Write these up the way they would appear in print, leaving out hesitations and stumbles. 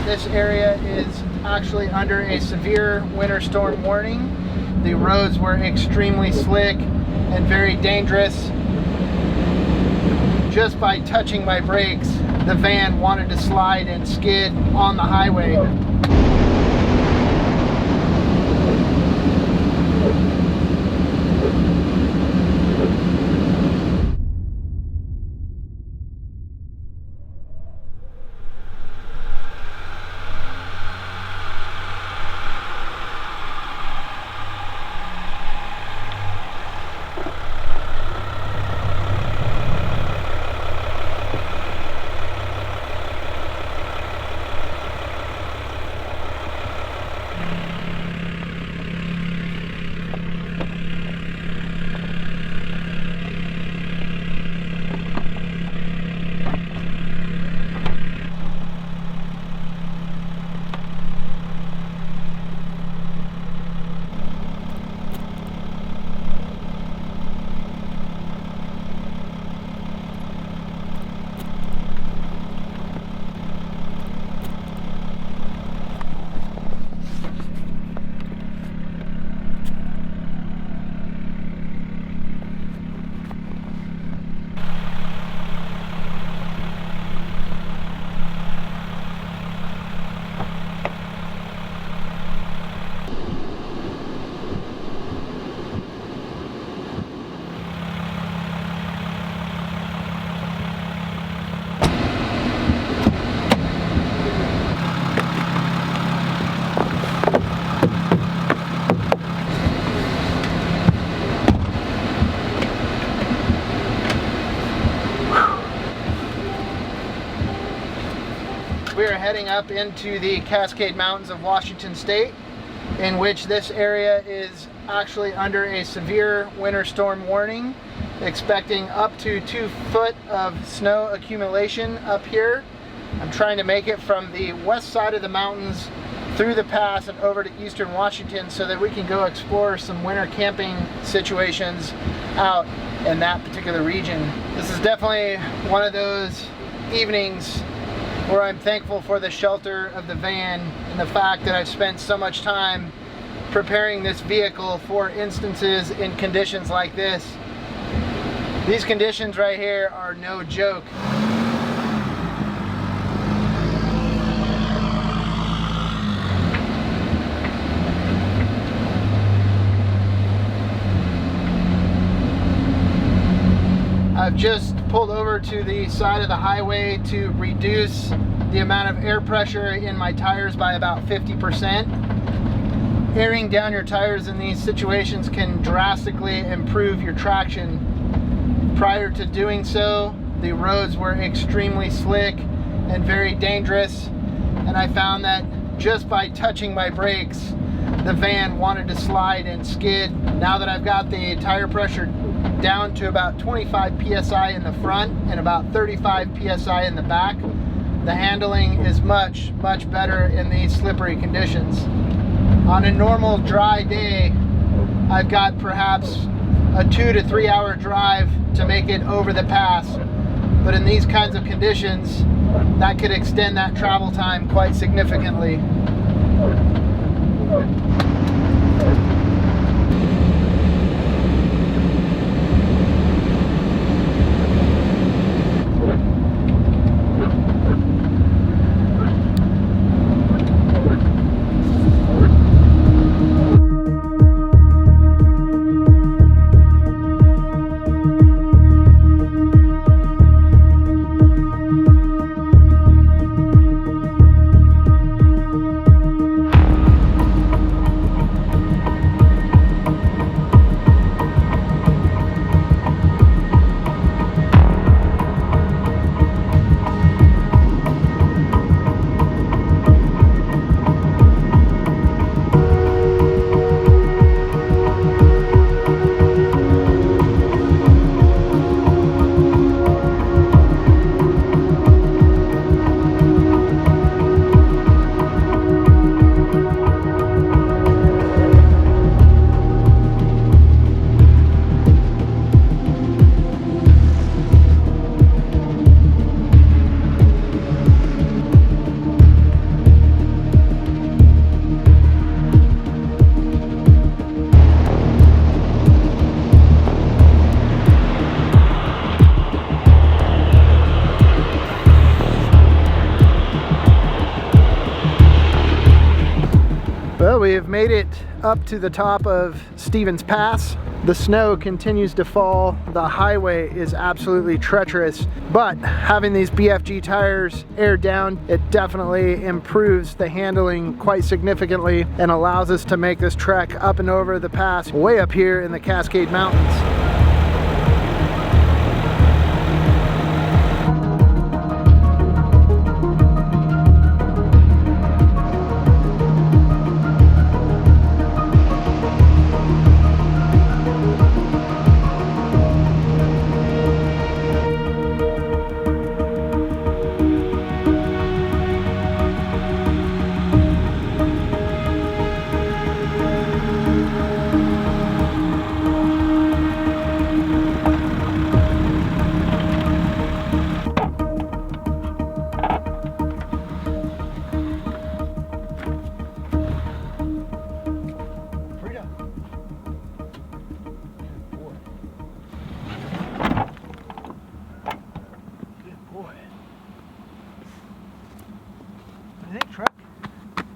this area is actually under a severe winter storm warning. The roads were extremely slick and very dangerous. Just by touching my brakes, the van wanted to slide and skid on the highway. We are heading up into the Cascade Mountains of Washington State, in which this area is actually under a severe winter storm warning, expecting up to 2 foot of snow accumulation up here. I'm trying to make it from the west side of the mountains through the pass and over to eastern Washington so that we can go explore some winter camping situations out in that particular region. This is definitely one of those evenings where I'm thankful for the shelter of the van and the fact that I've spent so much time preparing this vehicle for instances in conditions like this. These conditions right here are no joke. I've just pulled over to the side of the highway to reduce the amount of air pressure in my tires by about 50%. Airing down your tires in these situations can drastically improve your traction. Prior to doing so, the roads were extremely slick and very dangerous, and I found that just by touching my brakes, the van wanted to slide and skid. Now that I've got the tire pressure down to about 25 psi in the front and about 35 psi in the back, the handling is much better in these slippery conditions. On a normal dry day, I've got perhaps a 2 to 3 hour drive to make it over the pass, but in these kinds of conditions, that could extend that travel time quite significantly. Well, we have made it up to the top of Stevens Pass. The snow continues to fall. The highway is absolutely treacherous, but having these BFG tires aired down, it definitely improves the handling quite significantly and allows us to make this trek up and over the pass way up here in the Cascade Mountains. What do you think, truck?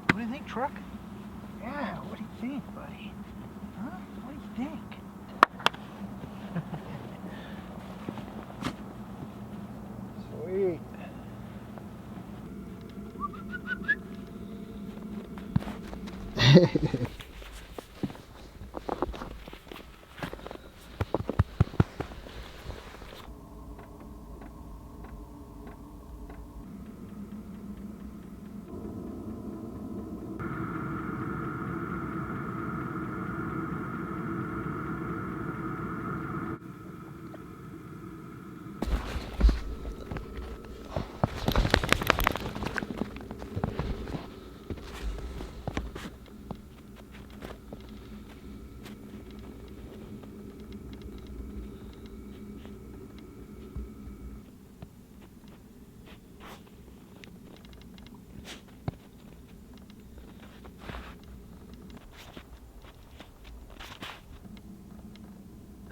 What do you think, truck? Yeah, what do you think, buddy? Huh? What do you think? Sweet.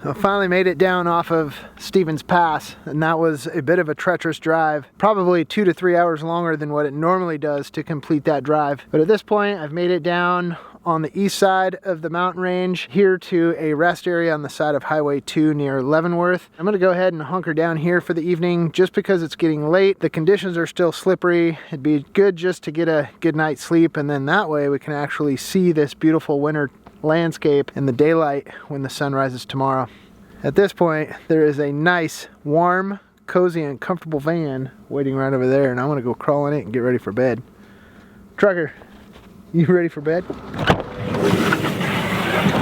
I finally made it down off of Stevens Pass, and that was a bit of a treacherous drive, probably 2 to 3 hours longer than what it normally does to complete that drive. But at this point, I've made it down on the east side of the mountain range here to a rest area on the side of Highway 2 near Leavenworth. I'm gonna go ahead and hunker down here for the evening just because it's getting late. The conditions are still slippery. It'd be good just to get a good night's sleep, and then that way we can actually see this beautiful winter landscape in the daylight when the sun rises tomorrow. At this point, there is a nice, warm, cozy, and comfortable van waiting right over there, and I'm gonna go crawl in it and get ready for bed. Trucker, you ready for bed? Come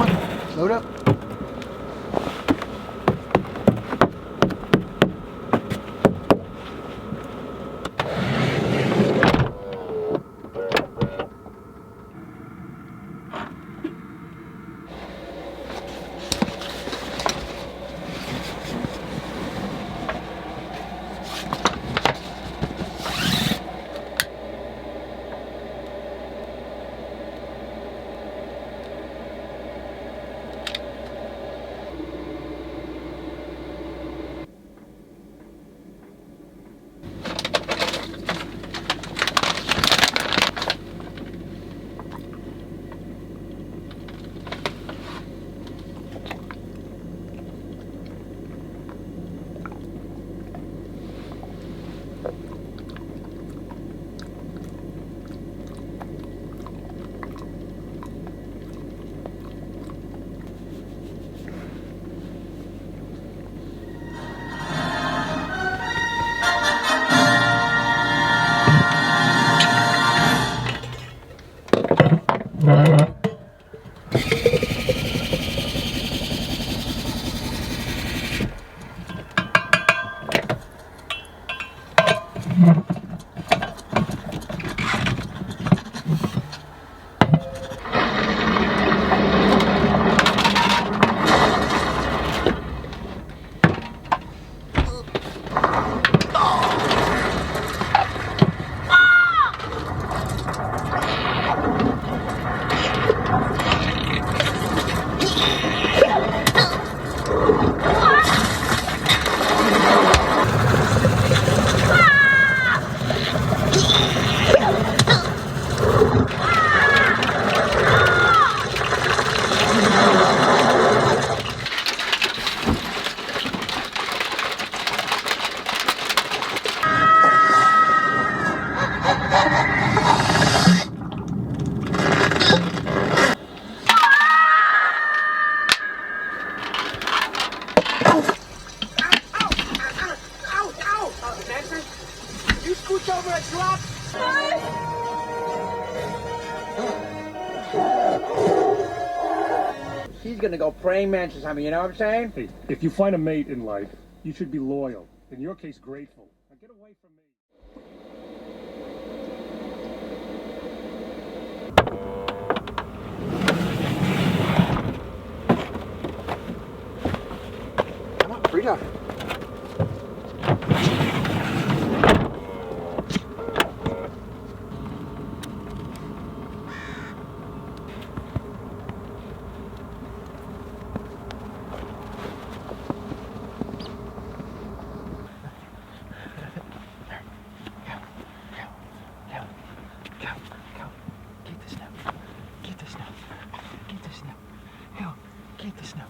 on, load up. she's gonna go praying mantis on me, you know what I'm saying? Hey, if you find a mate in life, you should be loyal. In your case, grateful. Now get away from me. Come on, breathe out. Get the snow.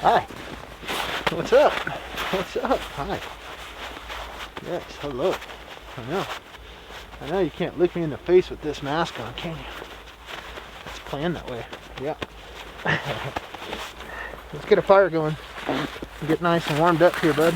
Hi. What's up? What's up? Hi. Yes, hello. I know you can't look me in the face with this mask on, can you? It's planned that way. Yeah. Let's get a fire going. Get nice and warmed up here, bud.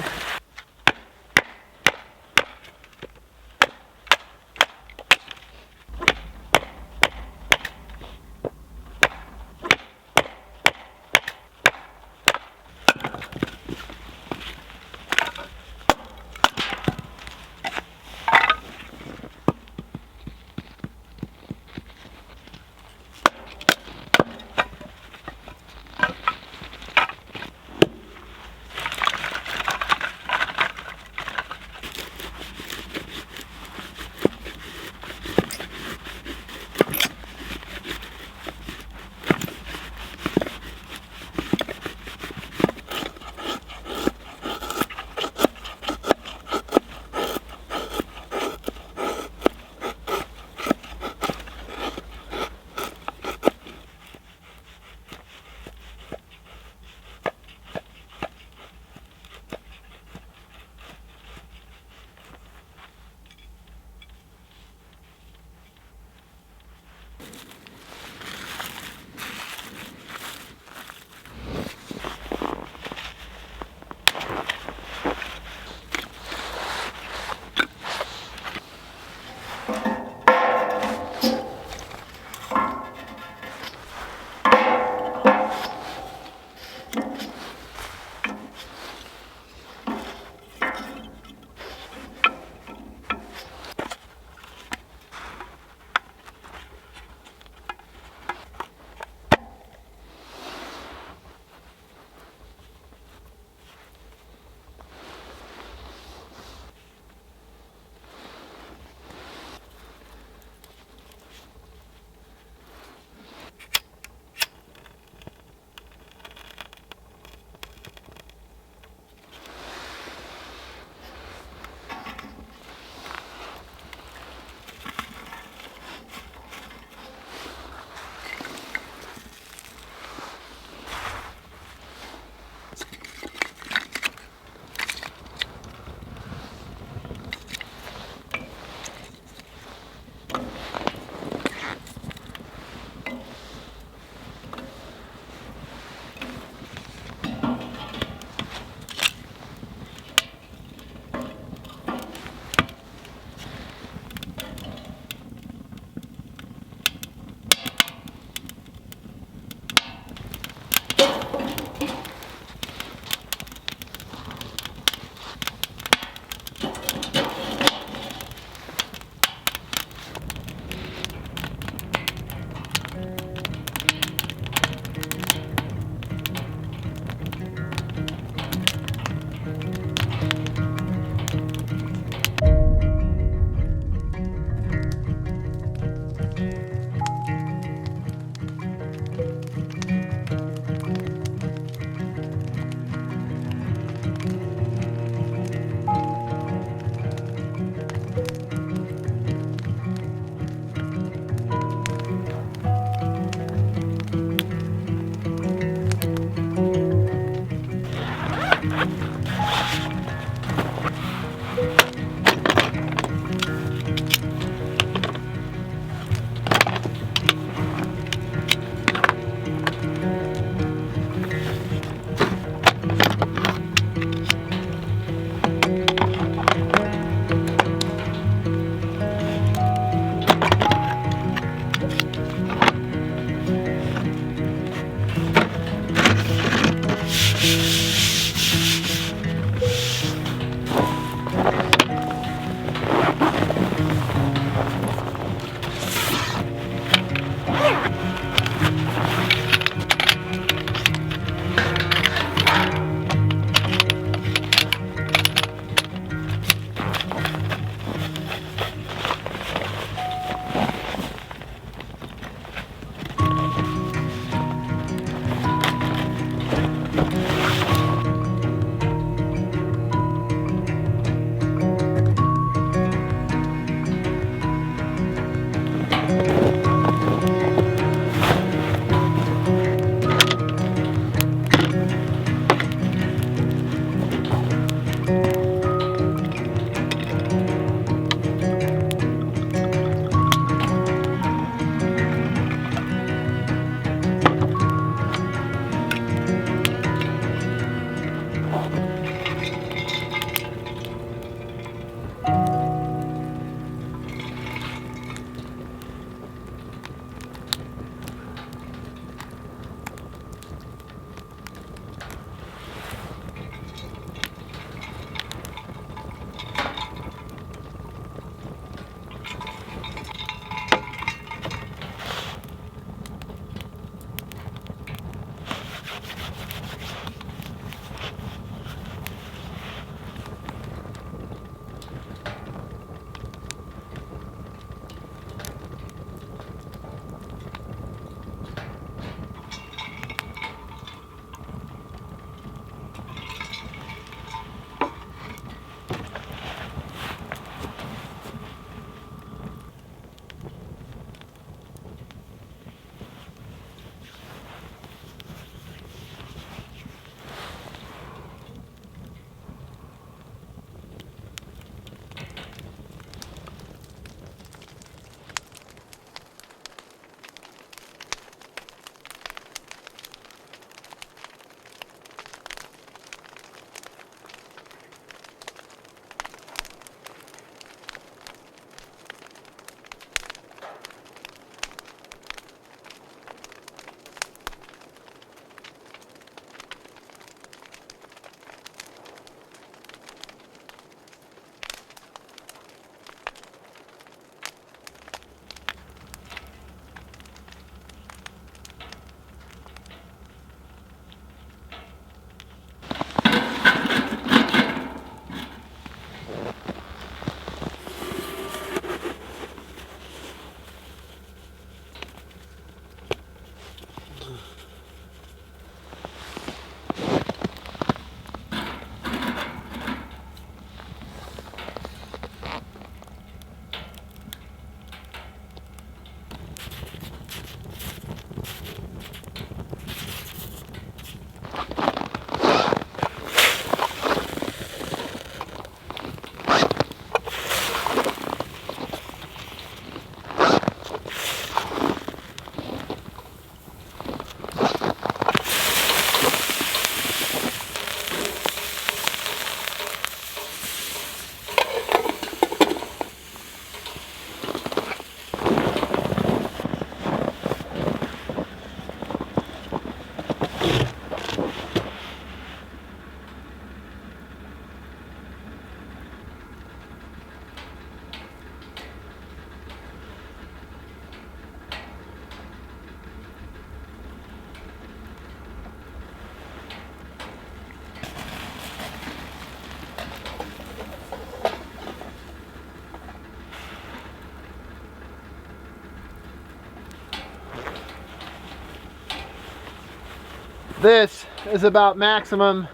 This is about maximum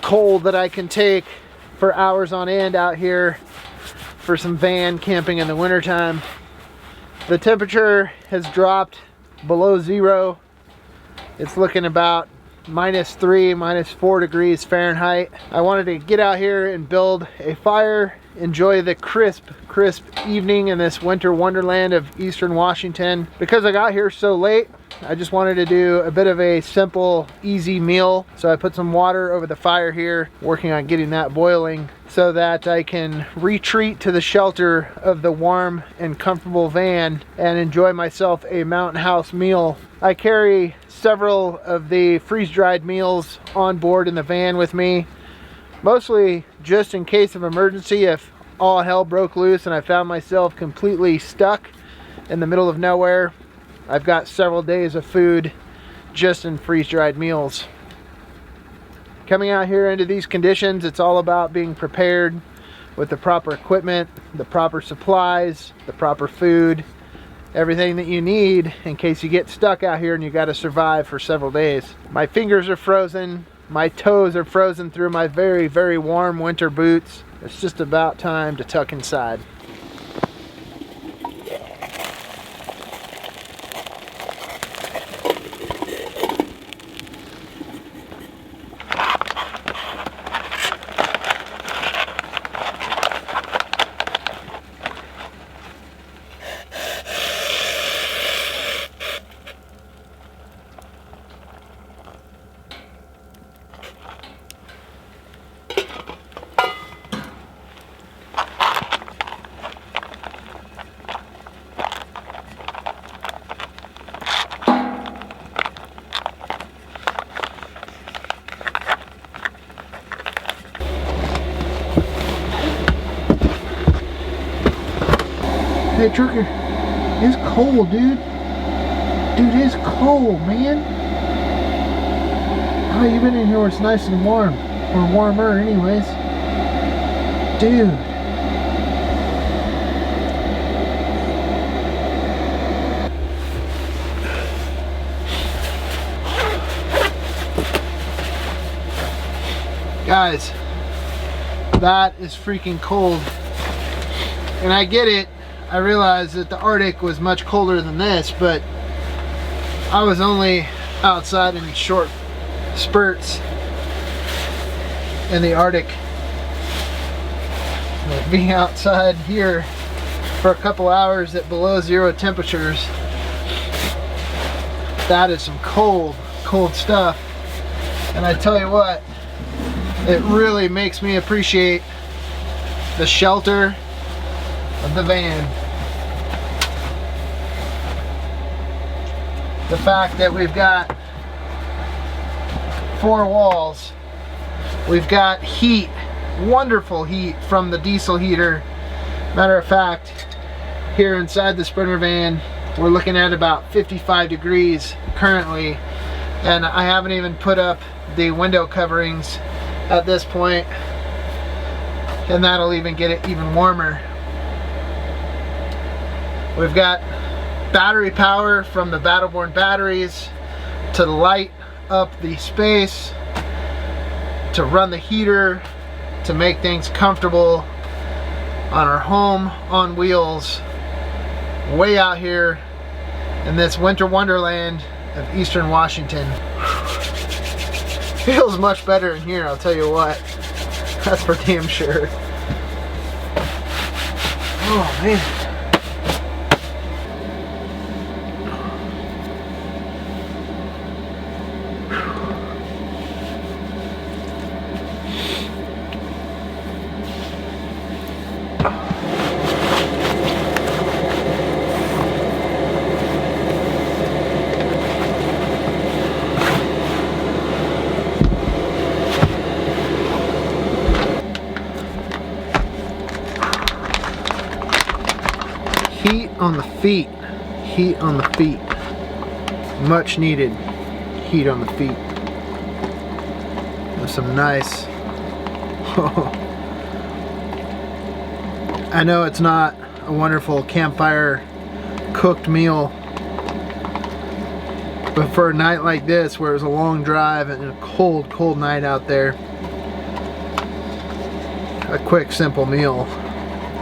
cold that I can take for hours on end out here for some van camping in the wintertime. The temperature has dropped below zero. It's looking about -3, -4 degrees Fahrenheit. I wanted to get out here and build a fire, enjoy the crisp evening in this winter wonderland of Eastern Washington. Because I got here so late, I just wanted to do a bit of a simple, easy meal. So I put some water over the fire here, working on getting that boiling so that I can retreat to the shelter of the warm and comfortable van and enjoy myself a mountain house meal. I carry several of the freeze-dried meals on board in the van with me, mostly just in case of emergency if all hell broke loose and I found myself completely stuck in the middle of nowhere. I've got several days of food just in freeze-dried meals. Coming out here into these conditions, it's all about being prepared with the proper equipment, the proper supplies, the proper food, everything that you need in case you get stuck out here and you got to survive for several days. My fingers are frozen, my toes are frozen through my very, very warm winter boots. It's just about time to tuck inside. Hey Trucker, it's cold, dude. Dude, it's cold, man. How you been in here where it's nice and warm? Or warmer anyways. Dude. Guys, that is freaking cold. And I get it. I realized that the Arctic was much colder than this, but I was only outside in short spurts in the Arctic. Like being outside here for a couple hours at below zero temperatures, that is some cold stuff. And I tell you what, it really makes me appreciate the shelter of the van. The fact that we've got 4 walls, we've got heat, wonderful heat from the diesel heater. Matter of fact, here inside the Sprinter van, we're looking at about 55 degrees currently, and I haven't even put up the window coverings at this point, and that'll even get it even warmer. We've got battery power from the Battleborn batteries to light up the space, to run the heater, to make things comfortable on our home on wheels way out here in this winter wonderland of Eastern Washington. Feels much better in here, I'll tell you what. That's for damn sure. Oh man. on the feet. Heat on the feet. Much needed heat on the feet. There's some nice. I know it's not a wonderful campfire cooked meal, but for a night like this where it was a long drive and a cold night out there, a quick simple meal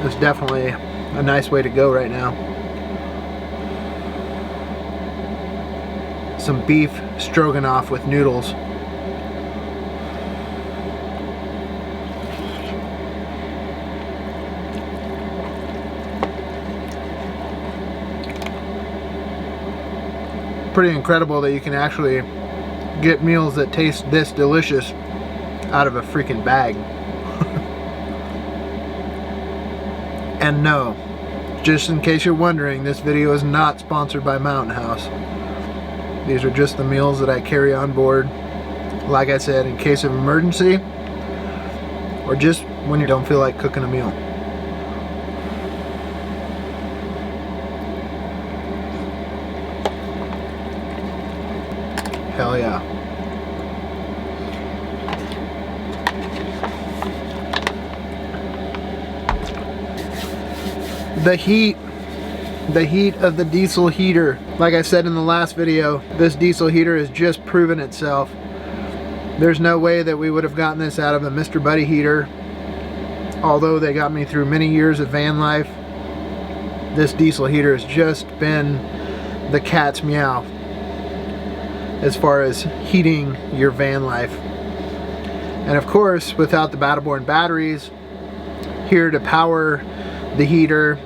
is definitely a nice way to go right now. Some beef stroganoff with noodles. Pretty incredible that you can actually get meals that taste this delicious out of a freaking bag. And no, just in case you're wondering, this video is not sponsored by Mountain House. These are just the meals that I carry on board, like I said, in case of emergency or just when you don't feel like cooking a meal. Hell yeah. The heat of the diesel heater. Like I said in the last video, this diesel heater has just proven itself. There's no way that we would have gotten this out of a Mr. Buddy heater. Although they got me through many years of van life, this diesel heater has just been the cat's meow as far as heating your van life. And of course, without the Battleborn batteries here to power the heater,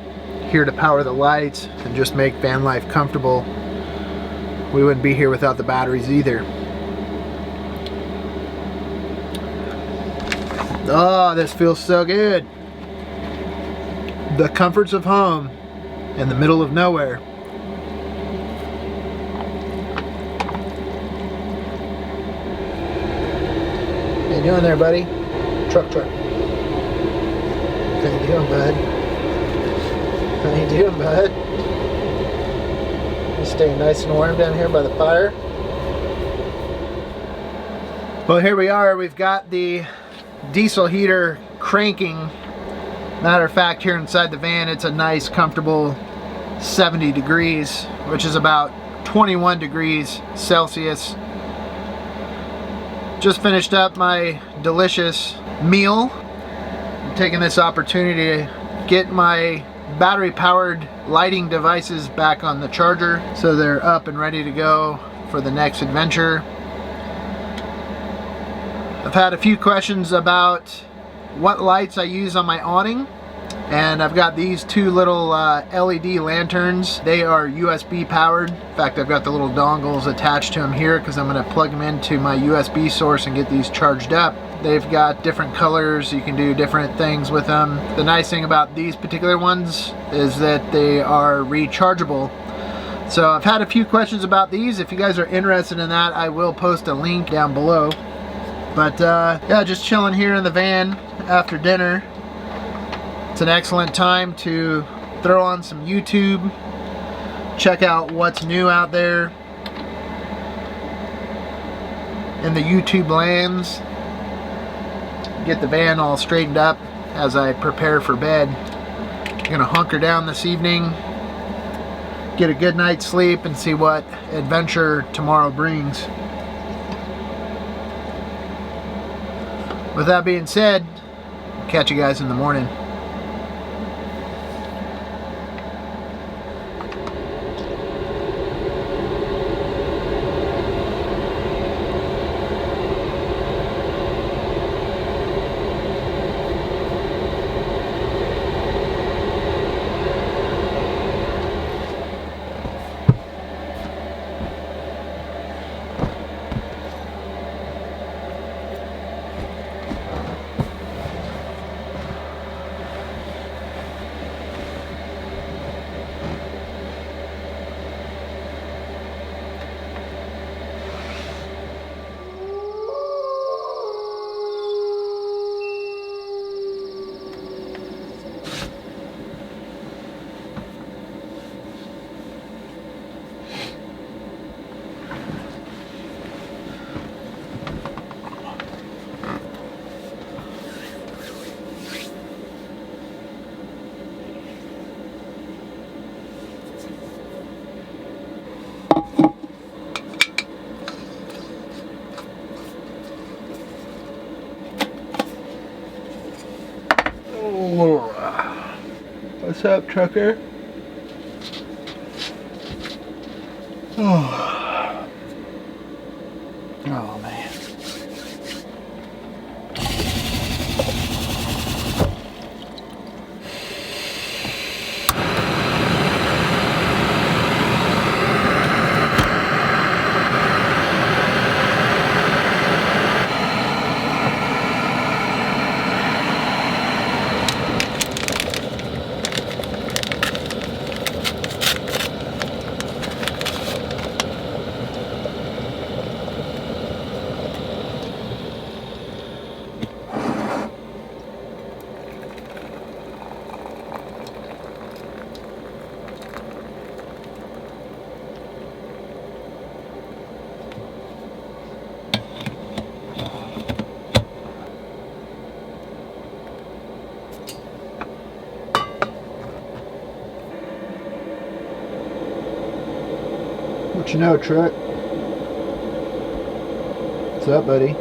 here to power the lights and just make van life comfortable, we wouldn't be here without the batteries either. Oh, this feels so good. The comforts of home in the middle of nowhere. How you doing there, buddy? Truck. How you doing, bud? How you doing, bud? You staying nice and warm down here by the fire? Well, here we are. We've got the diesel heater cranking. Matter of fact, here inside the van, it's a nice, comfortable 70 degrees, which is about 21 degrees Celsius. Just finished up my delicious meal. I'm taking this opportunity to get my battery-powered lighting devices back on the charger so they're up and ready to go for the next adventure. I've had a few questions about what lights I use on my awning, and I've got these two little LED lanterns. They are USB powered. In fact, I've got the little dongles attached to them here because I'm going to plug them into my USB source and get these charged up. They've got different colors. You can do different things with them. The nice thing about these particular ones is that they are rechargeable. So I've had a few questions about these. If you guys are interested in that, I will post a link down below. But yeah, just chilling here in the van after dinner. It's an excellent time to throw on some YouTube, check out what's new out there in the YouTube lands, get the van all straightened up as I prepare for bed. I'm gonna hunker down this evening, get a good night's sleep, and see what adventure tomorrow brings. With that being said, I'll catch you guys in the morning. up, trucker? Oh, oh man. What you know, truck? What's up, buddy?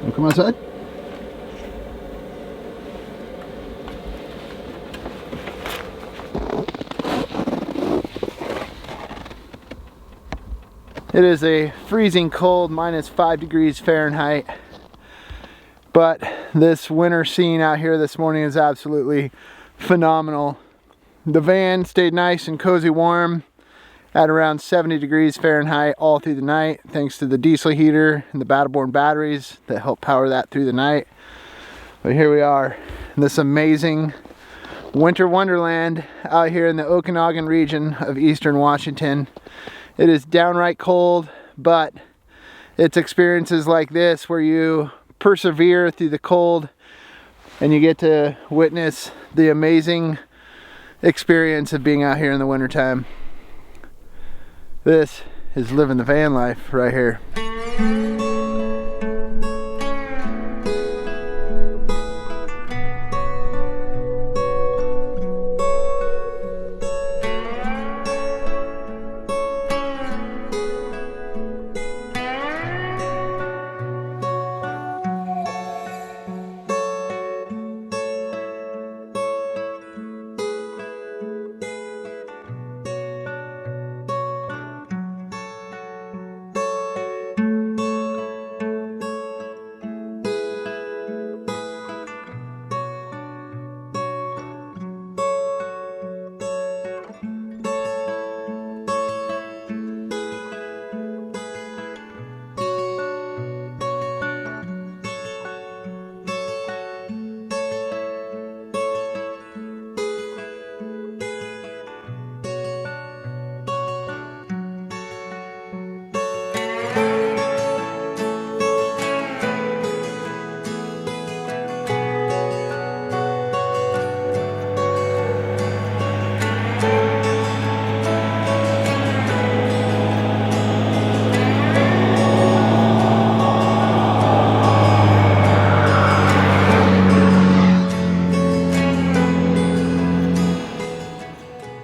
Wanna come outside? It is a freezing cold, -5 degrees Fahrenheit, but this winter scene out here this morning is absolutely phenomenal. The van stayed nice and cozy warm at around 70 degrees Fahrenheit all through the night, thanks to the diesel heater and the Battleborn batteries that help power that through the night. But here we are in this amazing winter wonderland out here in the Okanagan region of eastern Washington. It is downright cold, but it's experiences like this where you persevere through the cold and you get to witness the amazing experience of being out here in the wintertime. This is living the van life right here.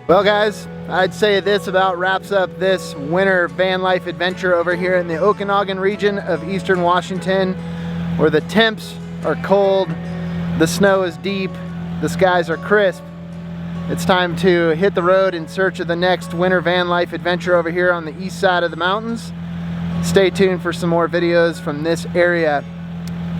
Well guys, I'd say this about wraps up this winter van life adventure over here in the Okanagan region of eastern Washington, where the temps are cold, the snow is deep, the skies are crisp. It's time to hit the road in search of the next winter van life adventure over here on the east side of the mountains. Stay tuned for some more videos from this area.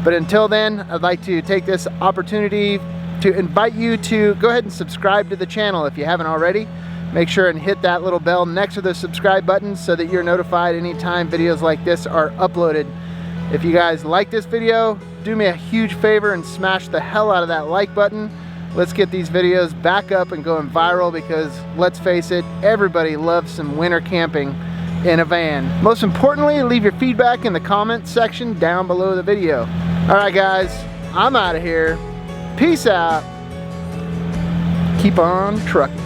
But until then, I'd like to take this opportunity to invite you to go ahead and subscribe to the channel if you haven't already. Make sure and hit that little bell next to the subscribe button so that you're notified anytime videos like this are uploaded. If you guys like this video, do me a huge favor and smash the hell out of that like button. Let's get these videos back up and going viral, because let's face it, everybody loves some winter camping in a van. Most importantly, leave your feedback in the comment section down below the video. All right guys, I'm out of here. Peace out. Keep on trucking.